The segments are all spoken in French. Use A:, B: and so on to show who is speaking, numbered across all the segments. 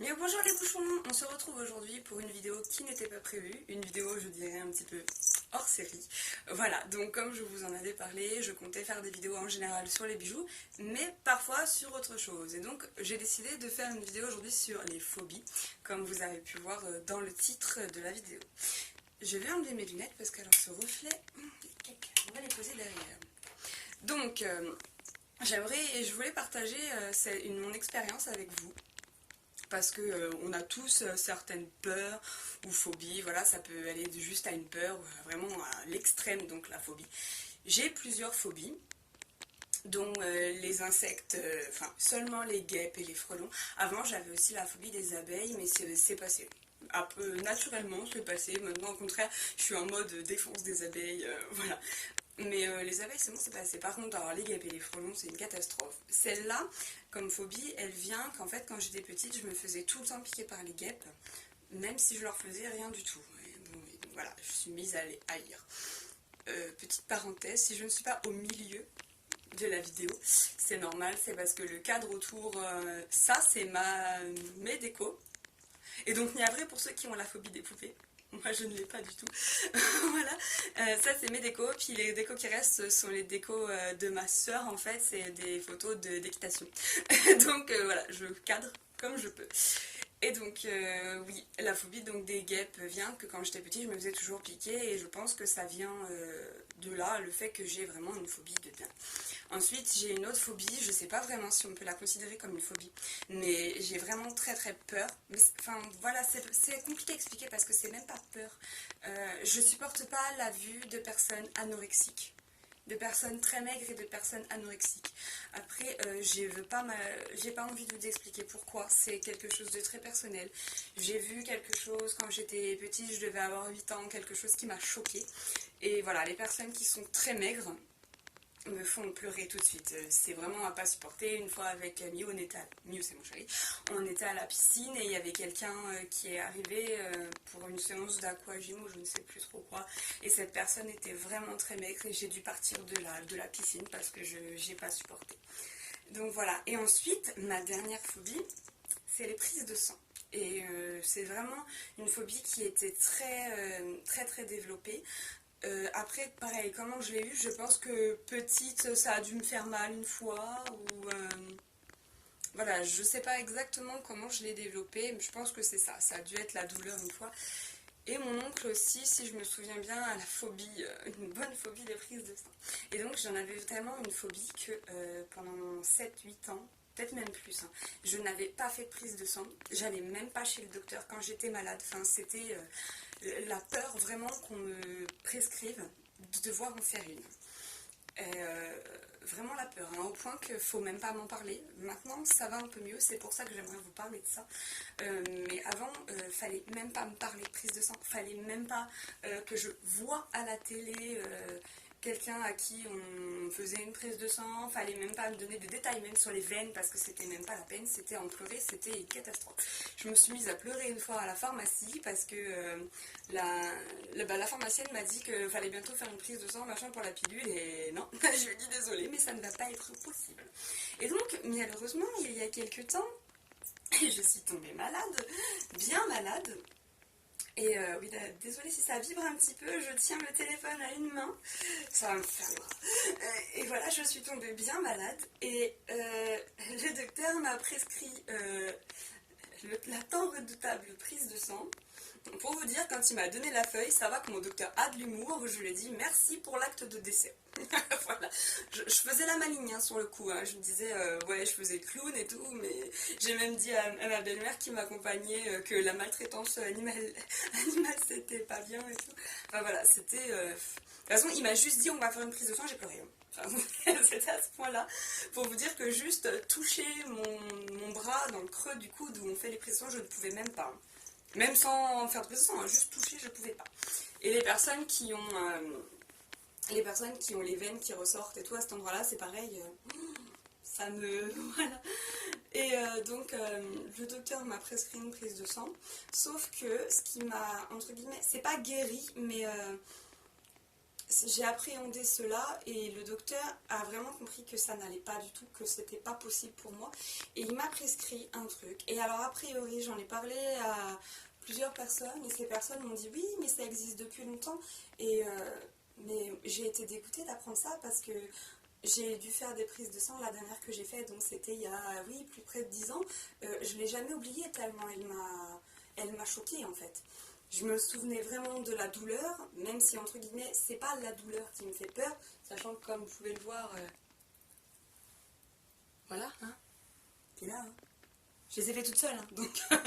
A: Mais bonjour les bouchons, on se retrouve aujourd'hui pour une vidéo qui n'était pas prévue, une vidéo je dirais un petit peu hors série. Voilà, donc comme je vous en avais parlé, je comptais faire des vidéos en général sur les bijoux, mais parfois sur autre chose. Et donc j'ai décidé de faire une vidéo aujourd'hui sur les phobies, comme vous avez pu voir dans le titre de la vidéo. Je vais enlever mes lunettes parce qu'alors ce reflet, on va les poser derrière. Donc je voulais partager mon expérience avec vous parce que on a tous certaines peurs ou phobies, voilà, ça peut aller juste à une peur, vraiment à l'extrême, donc la phobie. J'ai plusieurs phobies, dont les insectes, enfin seulement les guêpes et les frelons. Avant j'avais aussi la phobie des abeilles, mais c'est passé. Un peu naturellement, c'est passé. Maintenant, au contraire, je suis en mode défense des abeilles, voilà. Mais les abeilles, c'est bon, c'est passé. Par contre, alors les guêpes et les frelons, c'est une catastrophe. Celle-là, comme phobie, elle vient qu'en fait, quand j'étais petite, je me faisais tout le temps piquer par les guêpes, même si je leur faisais rien du tout. Et donc, voilà, je suis mise à les haïr. Petite parenthèse, si je ne suis pas au milieu de la vidéo, c'est normal, c'est parce que le cadre autour, ça, c'est mes décos. Et donc, ni à vrai pour ceux qui ont la phobie des poupées. Moi, je ne l'ai pas du tout. Voilà. Ça, c'est mes décos. Puis les décos qui restent sont les décos de ma soeur. En fait, c'est des photos d'équitation. Donc, voilà, je cadre comme je peux. Et donc, oui, la phobie donc, des guêpes vient que quand j'étais petite, je me faisais toujours piquer. Et je pense que ça vient de là, le fait que j'ai vraiment une phobie de dents. Ensuite, j'ai une autre phobie, je ne sais pas vraiment si on peut la considérer comme une phobie, mais j'ai vraiment très très peur. Mais enfin voilà, c'est compliqué à expliquer parce que c'est même pas peur. Je supporte pas la vue de personnes anorexiques, de personnes très maigres et de personnes anorexiques. Après, j'ai pas envie de vous expliquer pourquoi, c'est quelque chose de très personnel. J'ai vu quelque chose quand j'étais petite, je devais avoir 8 ans, quelque chose qui m'a choquée. Et voilà, les personnes qui sont très maigres me font pleurer tout de suite. C'est vraiment à pas supporter. Une fois avec Miu, Miu c'est mon chéri, on était à la piscine et il y avait quelqu'un qui est arrivé pour une séance d'aquagym ou je ne sais plus trop quoi. Et cette personne était vraiment très maigre et j'ai dû partir de la piscine parce que je n'ai pas supporté. Donc voilà. Et ensuite, ma dernière phobie, c'est les prises de sang. Et c'est vraiment une phobie qui était très développée. Après, pareil, comment je l'ai eu, je pense que petite, ça a dû me faire mal une fois, ou voilà, je sais pas exactement comment je l'ai développé, mais je pense que c'est ça, ça a dû être la douleur une fois. Et mon oncle aussi, si je me souviens bien, a la phobie, une bonne phobie des prises de sang. Et donc j'en avais tellement une phobie que pendant 7 8 ans, peut-être même plus, hein, je n'avais pas fait de prise de sang, j'allais même pas chez le docteur quand j'étais malade, enfin c'était la peur vraiment qu'on me prescrive de devoir en faire une. Vraiment la peur, hein, au point qu'il ne faut même pas m'en parler. Maintenant, ça va un peu mieux, c'est pour ça que j'aimerais vous parler de ça. Mais avant, fallait même pas me parler de prise de sang, fallait même pas que je vois à la télé quelqu'un à qui on faisait une prise de sang, fallait même pas me donner des détails même sur les veines parce que c'était même pas la peine, c'était en pleurer, c'était une catastrophe. Je me suis mise à pleurer une fois à la pharmacie parce que la pharmacienne m'a dit qu'il fallait bientôt faire une prise de sang machin pour la pilule et non, je lui ai dit désolée mais ça ne va pas être possible. Et donc malheureusement il y a quelques temps, je suis tombée malade, bien malade. Et oui, désolée si ça vibre un petit peu, je tiens le téléphone à une main, ça va me faire mal. Et voilà, je suis tombée bien malade et le docteur m'a prescrit la tant redoutable prise de sang. Pour vous dire, quand il m'a donné la feuille, ça va que mon docteur a de l'humour, je lui ai dit merci pour l'acte de décès. Voilà, je faisais la maligne hein, sur le coup, hein. Je me disais, ouais, je faisais clown et tout, mais j'ai même dit à ma belle-mère qui m'accompagnait que la maltraitance animale c'était pas bien et tout. Enfin voilà, c'était. De toute façon, il m'a juste dit on va faire une prise de sang, j'ai pleuré. Enfin, c'était à ce point-là, pour vous dire que juste toucher mon bras dans le creux du coude où on fait les prises de sang, je ne pouvais même pas. Même sans faire de prise de sang, hein, juste toucher, je ne pouvais pas. Et les personnes qui ont les veines qui ressortent et tout à cet endroit-là, c'est pareil, ça me... Voilà. Et donc, le docteur m'a prescrit une prise de sang, sauf que ce qui m'a, entre guillemets, c'est pas guéri, mais j'ai appréhendé cela et le docteur a vraiment compris que ça n'allait pas du tout, que c'était pas possible pour moi. Et il m'a prescrit un truc. Et alors, a priori, j'en ai parlé à plusieurs personnes et ces personnes m'ont dit oui, mais ça existe depuis longtemps. Et mais j'ai été dégoûtée d'apprendre ça parce que j'ai dû faire des prises de sang, la dernière que j'ai faite, donc c'était il y a, oui, plus près de 10 ans. Je ne l'ai jamais oubliée tellement elle m'a choquée en fait. Je me souvenais vraiment de la douleur, même si entre guillemets, c'est pas la douleur qui me fait peur, sachant que comme vous pouvez le voir, voilà, hein, t'es là, hein. Je les ai fait toutes seules, hein,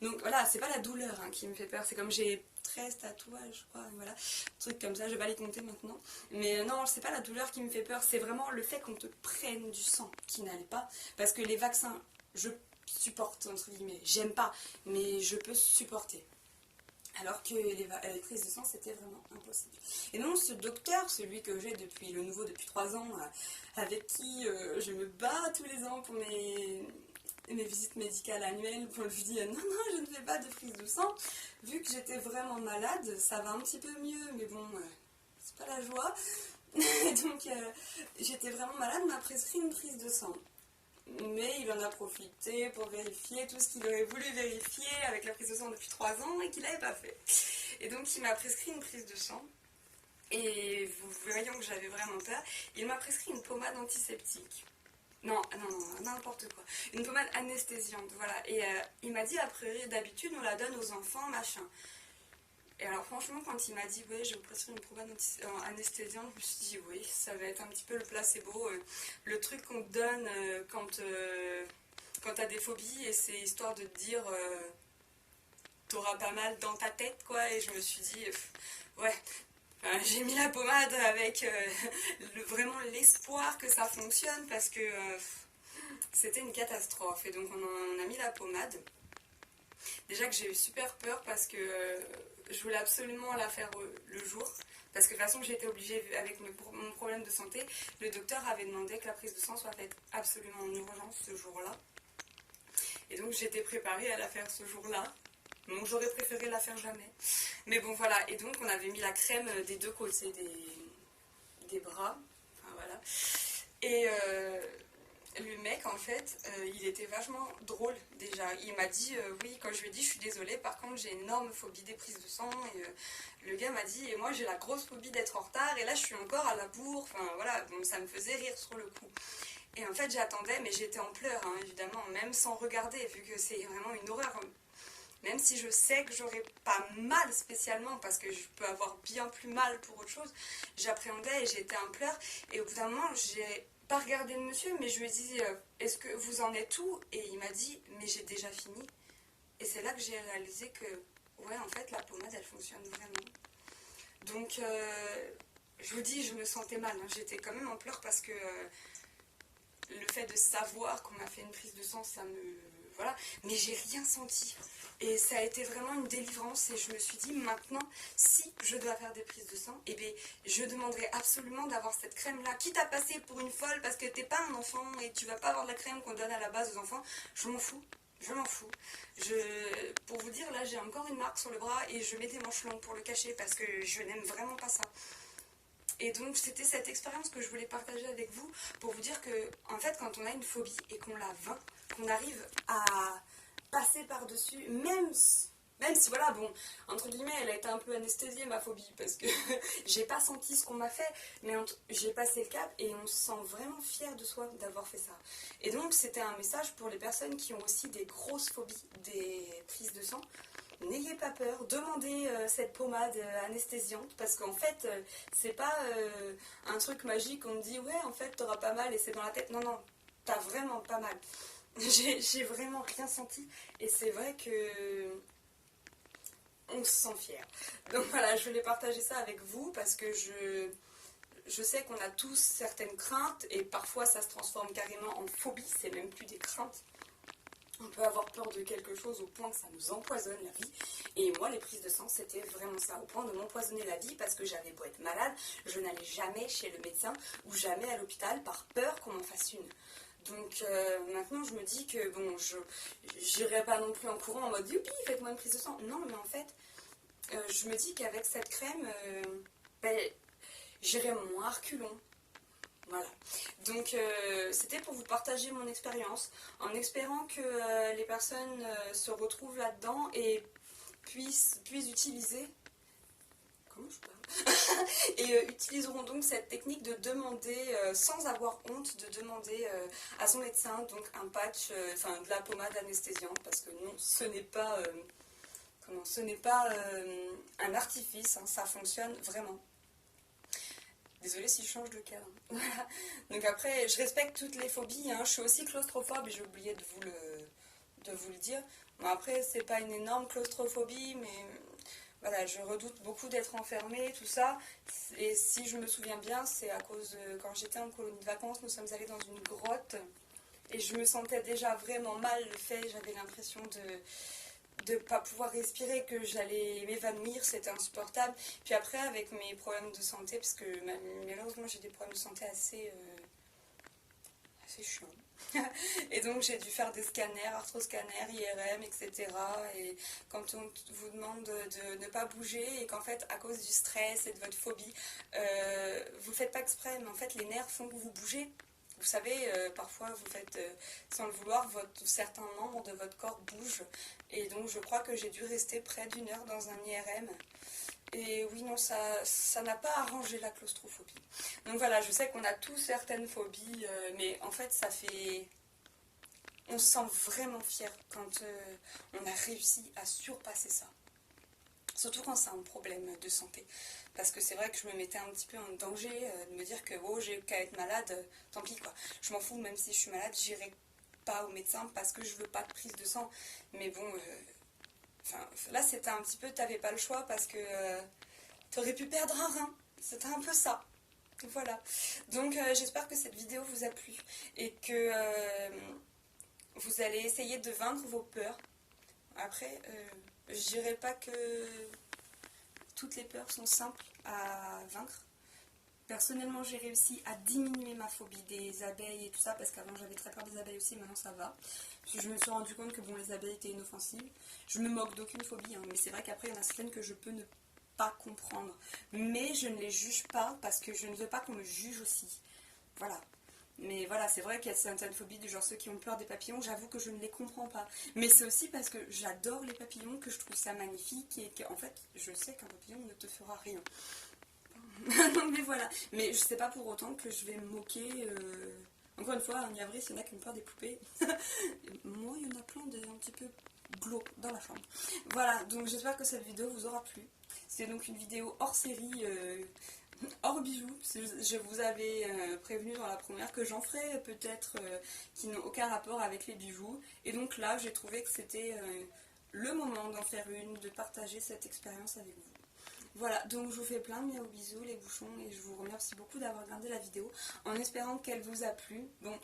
A: donc voilà, c'est pas la douleur qui me fait peur, c'est comme j'ai 13 tatouages, je crois, voilà, trucs comme ça, je vais pas les compter maintenant. Mais non, c'est pas la douleur qui me fait peur, c'est vraiment le fait qu'on te prenne du sang qui n'allait pas, parce que les vaccins, je supporte, entre guillemets, j'aime pas, mais je peux supporter. Alors que les prises de sang, c'était vraiment impossible. Et non, ce docteur, celui que j'ai depuis le nouveau depuis 3 ans, avec qui je me bats tous les ans pour mes visites médicales annuelles, pour lui dire non, non, je ne fais pas de prise de sang. Vu que j'étais vraiment malade, ça va un petit peu mieux, mais bon, c'est pas la joie. Donc, j'étais vraiment malade, m'a prescrit une prise de sang. Mais il en a profité pour vérifier tout ce qu'il aurait voulu vérifier avec la prise de sang depuis 3 ans et qu'il n'avait pas fait. Et donc il m'a prescrit une prise de sang. Et vous voyant que j'avais vraiment peur, il m'a prescrit une pommade antiseptique. Non, non, non, n'importe quoi. Une pommade anesthésiante, voilà. Et il m'a dit, a priori, d'habitude, on la donne aux enfants, machin. Et alors franchement, quand il m'a dit oui, je vais vous prescrire une pommade anesthésiante, je me suis dit oui, ça va être un petit peu le placebo, le truc qu'on te donne quand t'as des phobies, et c'est histoire de te dire t'auras pas mal dans ta tête, quoi. Et je me suis dit ouais, j'ai mis la pommade avec vraiment l'espoir que ça fonctionne, parce que c'était une catastrophe. Et donc on a mis la pommade. Déjà que j'ai eu super peur parce que je voulais absolument la faire le jour. Parce que de toute façon, j'étais obligée, avec mon problème de santé, le docteur avait demandé que la prise de sang soit faite absolument en urgence ce jour-là. Et donc j'étais préparée à la faire ce jour-là. Donc j'aurais préféré la faire jamais. Mais bon voilà, et donc on avait mis la crème des deux côtés des bras. Enfin voilà. Et le mec, en fait, il était vachement drôle déjà. Il m'a dit, oui, quand je lui ai dit, je suis désolée, par contre, j'ai une énorme phobie des prises de sang. Et le gars m'a dit, et moi, j'ai la grosse phobie d'être en retard, et là, je suis encore à la bourre. Enfin, voilà, donc ça me faisait rire sur le coup. Et en fait, j'attendais, mais j'étais en pleurs, hein, évidemment, même sans regarder, vu que c'est vraiment une horreur. Même si je sais que j'aurais pas mal spécialement, parce que je peux avoir bien plus mal pour autre chose, j'appréhendais et j'étais en pleurs. Et au bout d'un moment, j'ai pas regardé le monsieur, mais je lui ai dit est-ce que vous en êtes où? Et il m'a dit mais j'ai déjà fini. Et c'est là que j'ai réalisé que ouais, en fait, la pommade, elle fonctionne vraiment. Donc je vous dis, je me sentais mal, hein. J'étais quand même en pleurs parce que le fait de savoir qu'on m'a fait une prise de sang, ça me... Voilà. Mais j'ai rien senti. Et ça a été vraiment une délivrance. Et je me suis dit, maintenant, si je dois faire des prises de sang, eh bien, je demanderai absolument d'avoir cette crème-là. Quitte à passer pour une folle parce que t'es pas un enfant et tu vas pas avoir de la crème qu'on donne à la base aux enfants, je m'en fous. Je m'en fous. Pour vous dire, là, j'ai encore une marque sur le bras et je mets des manches longues pour le cacher parce que je n'aime vraiment pas ça. Et donc, c'était cette expérience que je voulais partager avec vous pour vous dire que, en fait, quand on a une phobie et qu'on la vainc, qu'on arrive à passer par-dessus, même si, voilà, bon, entre guillemets, elle a été un peu anesthésiée, ma phobie, parce que j'ai pas senti ce qu'on m'a fait, mais j'ai passé le cap et on se sent vraiment fier de soi d'avoir fait ça. Et donc, c'était un message pour les personnes qui ont aussi des grosses phobies, des prises de sang. N'ayez pas peur, demandez cette pommade anesthésiante, parce qu'en fait, c'est pas un truc magique, on me dit ouais, en fait, t'auras pas mal et c'est dans la tête. Non, non, t'as vraiment pas mal. J'ai vraiment rien senti, et c'est vrai que on se sent fier. Donc voilà, je voulais partager ça avec vous parce que je sais qu'on a tous certaines craintes et parfois ça se transforme carrément en phobie, c'est même plus des craintes. On peut avoir peur de quelque chose au point que ça nous empoisonne la vie. Et moi, les prises de sang, c'était vraiment ça, au point de m'empoisonner la vie, parce que j'avais beau être malade, je n'allais jamais chez le médecin ou jamais à l'hôpital par peur qu'on m'en fasse une. Donc maintenant, je me dis que bon, je n'irai pas non plus en courant en mode youpi, faites-moi une prise de sang. Non, mais en fait, je me dis qu'avec cette crème, ben, j'irai moins à reculons. Voilà, donc c'était pour vous partager mon expérience, en espérant que les personnes se retrouvent là-dedans et puissent utiliser, comment je parle et utiliseront donc cette technique de demander, sans avoir honte, de demander à son médecin donc un patch, enfin de la pommade anesthésiante, parce que non, ce n'est pas, un artifice, hein, ça fonctionne vraiment. Désolée si je change de cadre. Voilà. Donc après, je respecte toutes les phobies. Hein. Je suis aussi claustrophobe et j'ai oublié de vous le dire. Bon, après, c'est pas une énorme claustrophobie, mais voilà, je redoute beaucoup d'être enfermée, tout ça. Et si je me souviens bien, c'est à cause de quand j'étais en colonie de vacances, nous sommes allés dans une grotte et je me sentais déjà vraiment mal fait. J'avais l'impression de ne pas pouvoir respirer, que j'allais m'évanouir, c'était insupportable. Puis après, avec mes problèmes de santé, parce que malheureusement j'ai des problèmes de santé assez chiants. Et donc j'ai dû faire des scanners, arthroscanners, IRM, etc. Et quand on vous demande de ne pas bouger et qu'en fait à cause du stress et de votre phobie, vous ne faites pas exprès, mais en fait les nerfs font que vous bougez. Vous savez, parfois vous faites, sans le vouloir, certains membres de votre corps bougent. Et donc je crois que j'ai dû rester près d'une heure dans un IRM. Et oui, non, ça n'a pas arrangé la claustrophobie. Donc voilà, je sais qu'on a tous certaines phobies, mais en fait ça fait... On se sent vraiment fier quand on a réussi à surpasser ça. Surtout quand c'est un problème de santé. Parce que c'est vrai que je me mettais un petit peu en danger de me dire que oh, j'ai qu'à être malade, tant pis quoi. Je m'en fous, même si je suis malade, j'irai pas au médecin parce que je veux pas de prise de sang. Mais bon, là c'était un petit peu, t'avais pas le choix parce que t'aurais pu perdre un rein. C'était un peu ça. Voilà. Donc j'espère que cette vidéo vous a plu et que vous allez essayer de vaincre vos peurs. Après, je dirais pas que toutes les peurs sont simples à vaincre. Personnellement, j'ai réussi à diminuer ma phobie des abeilles et tout ça, parce qu'avant j'avais très peur des abeilles aussi, maintenant ça va. Parce que je me suis rendu compte que bon, les abeilles étaient inoffensives. Je me moque d'aucune phobie, hein, mais c'est vrai qu'après il y en a certaines que je peux ne pas comprendre. Mais je ne les juge pas, parce que je ne veux pas qu'on me juge aussi. Voilà. Mais voilà, c'est vrai qu'il y a certaines phobies, du genre ceux qui ont peur des papillons, j'avoue que je ne les comprends pas. Mais c'est aussi parce que j'adore les papillons, que je trouve ça magnifique, et qu'en fait, je sais qu'un papillon ne te fera rien. Mais voilà, mais je sais pas pour autant que je vais me moquer. Encore une fois, en Niavris, il y en a qui ont peur des poupées. Moi, il y en a plein un petit peu glauques dans la chambre. Voilà, donc j'espère que cette vidéo vous aura plu. C'est donc une vidéo hors série, hors bijoux. Je vous avais prévenu dans la première que j'en ferais peut-être qui n'ont aucun rapport avec les bijoux. Et donc là, j'ai trouvé que c'était le moment d'en faire une, de partager cette expérience avec vous. Voilà, donc je vous fais plein de miaou bisous les bouchons et je vous remercie beaucoup d'avoir regardé la vidéo en espérant qu'elle vous a plu. Bon,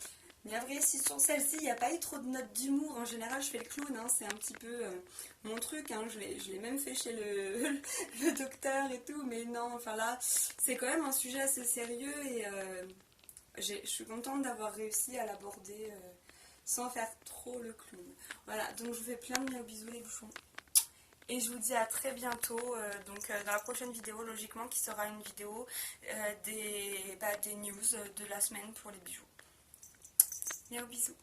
A: navré si sur celle-ci il n'y a pas eu trop de notes d'humour, en général je fais le clown, hein, c'est un petit peu mon truc, hein, je l'ai même fait chez le docteur et tout, mais non, enfin là c'est quand même un sujet assez sérieux et je suis contente d'avoir réussi à l'aborder sans faire trop le clown. Voilà, donc je vous fais plein de miaou bisous les bouchons. Et je vous dis à très bientôt, dans la prochaine vidéo, logiquement, qui sera une vidéo des news de la semaine pour les bijoux. Miaou bisous.